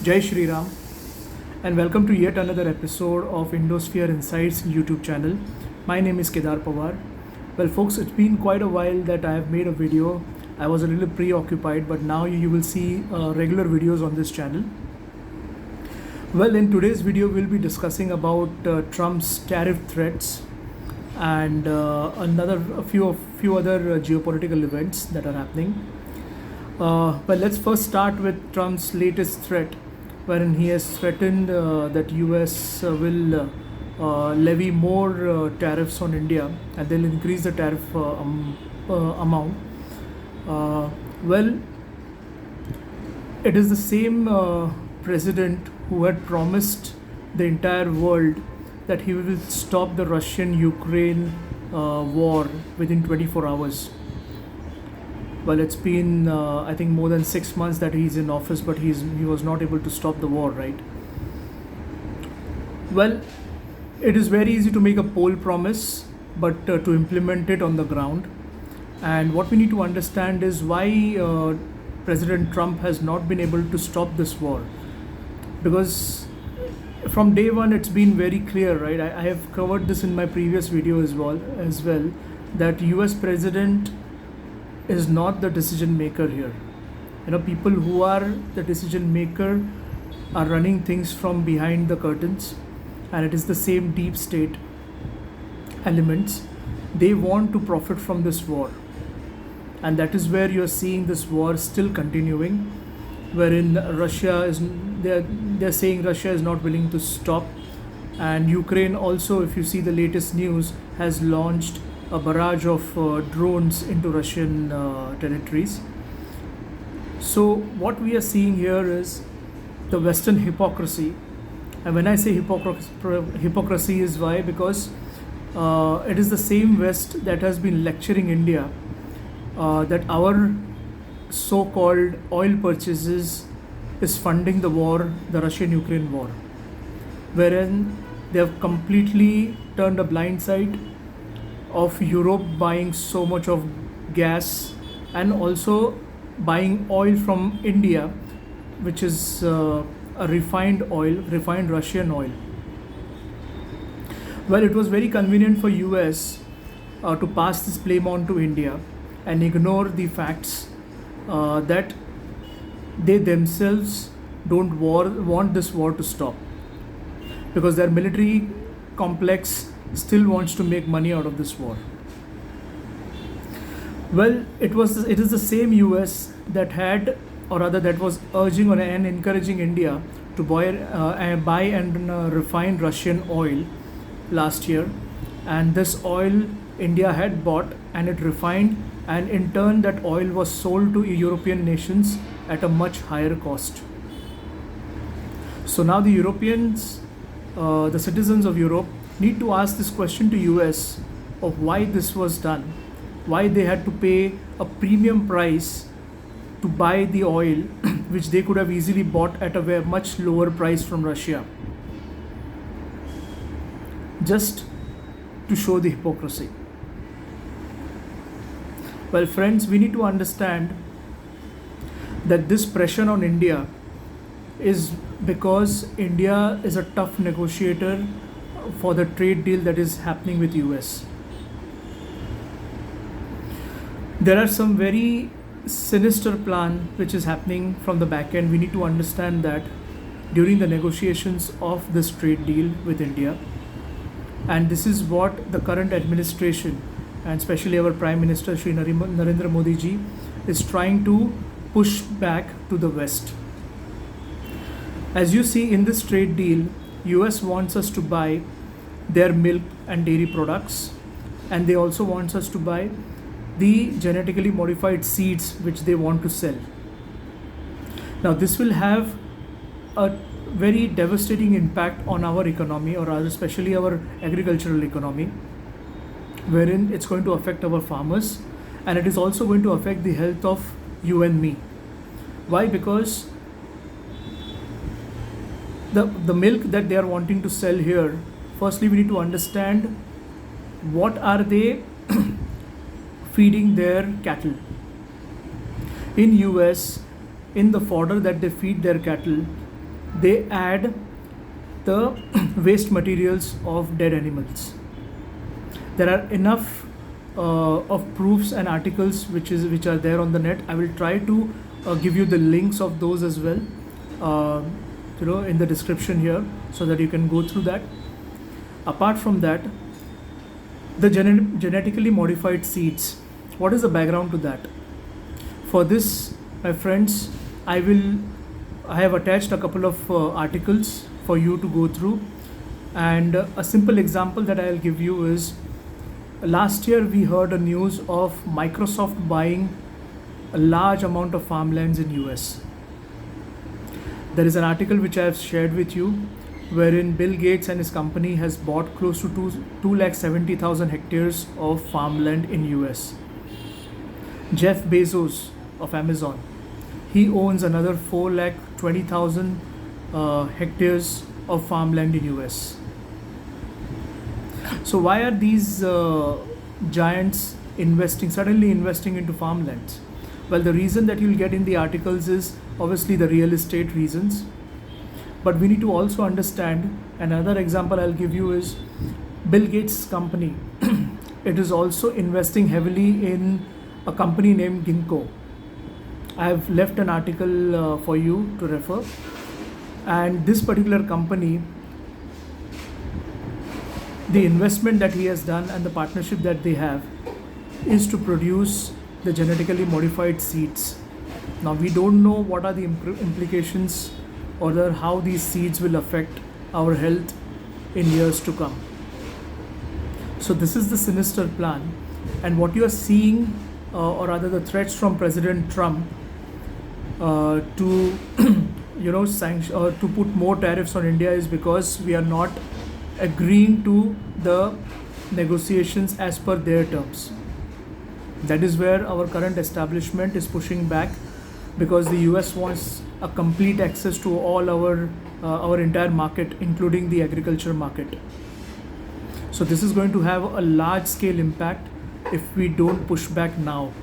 Jai Shri Ram, and welcome to yet another episode of Indosphere Insights YouTube channel. My name is Kedar Pawar. Well, folks, it's been quite a while that I have made a video. I was a little preoccupied, but now you will see regular videos on this channel. Well, in today's video, we'll be discussing about Trump's tariff threats and a few other geopolitical events that are happening. But let's first start with Trump's latest threat, wherein he has threatened that US will levy more tariffs on India, and they'll increase the tariff amount. Well, it is the same president who had promised the entire world that he will stop the Russian-Ukraine war within 24 hours. Well, it's been, I think, more than 6 months that he's in office, but he was not able to stop the war, right? Well, it is very easy to make a poll promise, but to implement it on the ground. And what we need to understand is why President Trump has not been able to stop this war. Because from day one, it's been very clear, right? I have covered this in my previous video as well, that US President is not the decision maker here. People who are the decision maker are running things from behind the curtains, and it is the same deep state elements. They want to profit from this war, and that is where you're seeing this war still continuing, wherein they're saying Russia is not willing to stop, and Ukraine also, if you see the latest news, has launched a barrage of drones into Russian territories. So what we are seeing here is the Western hypocrisy. And when I say hypocrisy is why? Because it is the same West that has been lecturing India that our so-called oil purchases is funding the war, the Russian-Ukraine war, wherein they have completely turned a blind side of Europe buying so much of gas and also buying oil from India, which is a refined Russian oil. Well, it was very convenient for US to pass this blame on to India and ignore the facts that they themselves don't want this war to stop, because their military complex still wants to make money out of this war. Well, it is the same US that was urging and encouraging India to buy and refine Russian oil last year, and this oil India had bought and it refined, and in turn that oil was sold to European nations at a much higher cost. So now the Europeans, the citizens of Europe, need to ask this question to US of why this was done, why they had to pay a premium price to buy the oil which they could have easily bought at a much lower price from Russia, just to show the hypocrisy. Well, friends, we need to understand that this pressure on India is because India is a tough negotiator for the trade deal that is happening with US. There are some very sinister plan which is happening from the back end. We need to understand that during the negotiations of this trade deal with India, and this is what the current administration and especially our Prime Minister Shri Narendra Modi ji is trying to push back to the West. As you see in this trade deal, US wants us to buy their milk and dairy products, and they also want us to buy the genetically modified seeds which they want to sell. Now this will have a very devastating impact on our economy, or rather especially our agricultural economy, wherein it's going to affect our farmers, and it is also going to affect the health of you and me. Why? Because the milk that they are wanting to sell here, firstly we need to understand what are they feeding their cattle. In US, in the fodder that they feed their cattle, they add the waste materials of dead animals. There are enough of proofs and articles which are there on the net. I will try to give you the links of those as well, in the description here, so that you can go through that. Apart from that, the genetically modified seeds. What is the background to that? For this, my friends, I have attached a couple of articles for you to go through, and a simple example that I'll give you is, last year we heard a news of Microsoft buying a large amount of farmlands in US. There is an article which I have shared with you, wherein Bill Gates and his company has bought close to 270,000 hectares of farmland in US. Jeff Bezos of Amazon, he owns another 420,000 hectares of farmland in US. So why are these giants suddenly investing into farmlands? Well, the reason that you'll get in the articles is obviously the real estate reasons. But we need to also understand, another example I'll give you is Bill Gates' company. It is also investing heavily in a company named Ginkgo. I have left an article for you to refer. And this particular company, the investment that he has done and the partnership that they have is to produce the genetically modified seeds. Now, we don't know what are the implications or how these seeds will affect our health in years to come. So this is the sinister plan, and what you are seeing, or rather the threats from President Trump to sanction or to put more tariffs on India, is because we are not agreeing to the negotiations as per their terms. That is where our current establishment is pushing back, because the US wants a complete access to all our entire market, including the agriculture market. So this is going to have a large scale impact if we don't push back now.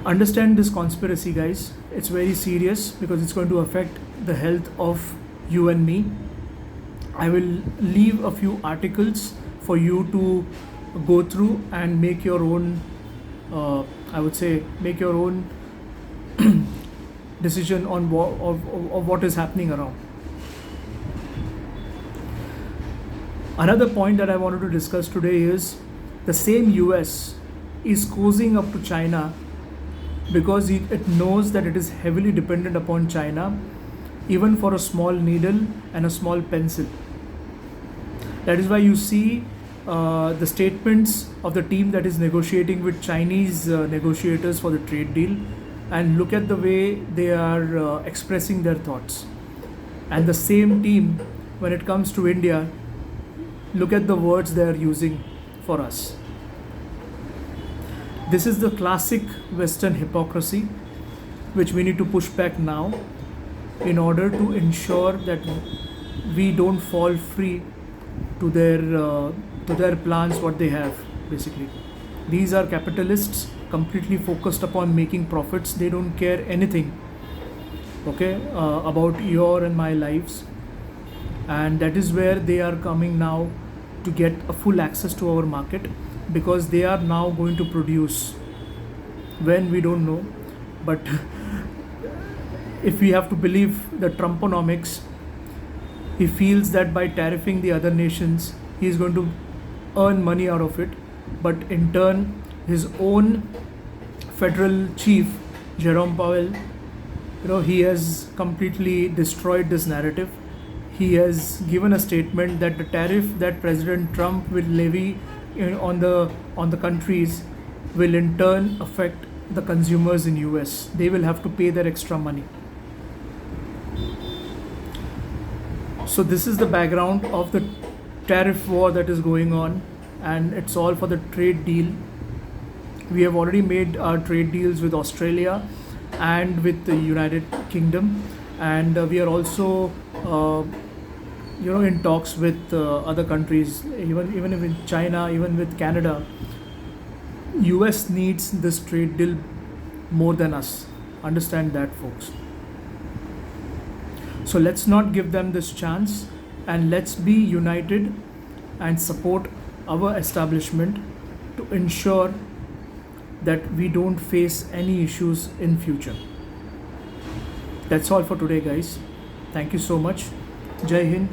Understand this conspiracy, guys. It's very serious because it's going to affect the health of you and me. I will leave a few articles for you to go through and make your own, make your own decision on what is happening around. Another point that I wanted to discuss today is the same US is cozying up to China because it knows that it is heavily dependent upon China, even for a small needle and a small pencil. That is why you see the statements of the team that is negotiating with Chinese negotiators for the trade deal, and look at the way they are expressing their thoughts. And the same team, when it comes to India, look at the words they are using for us. This is the classic Western hypocrisy, which we need to push back now in order to ensure that we don't fall free to their plans, what they have basically. These are capitalists completely focused upon making profits. They don't care anything, about your and my lives. And that is where they are coming now to get a full access to our market, because they are now going to produce when we don't know. But if we have to believe the Trumponomics, he feels that by tariffing the other nations, he is going to earn money out of it. But in turn, his own federal chief, Jerome Powell, he has completely destroyed this narrative. He has given a statement that the tariff that President Trump will levy on the countries will in turn affect the consumers in US. They will have to pay their extra money. So this is the background of the tariff war that is going on, and it's all for the trade deal. We have already made our trade deals with Australia and with the United Kingdom, and we are also in talks with other countries, even with China, even with Canada. US needs this trade deal more than us. Understand that, folks. So let's not give them this chance, and let's be united and support our establishment to ensure that we don't face any issues in future. That's all for today, guys. Thank you so much. Jai Hind.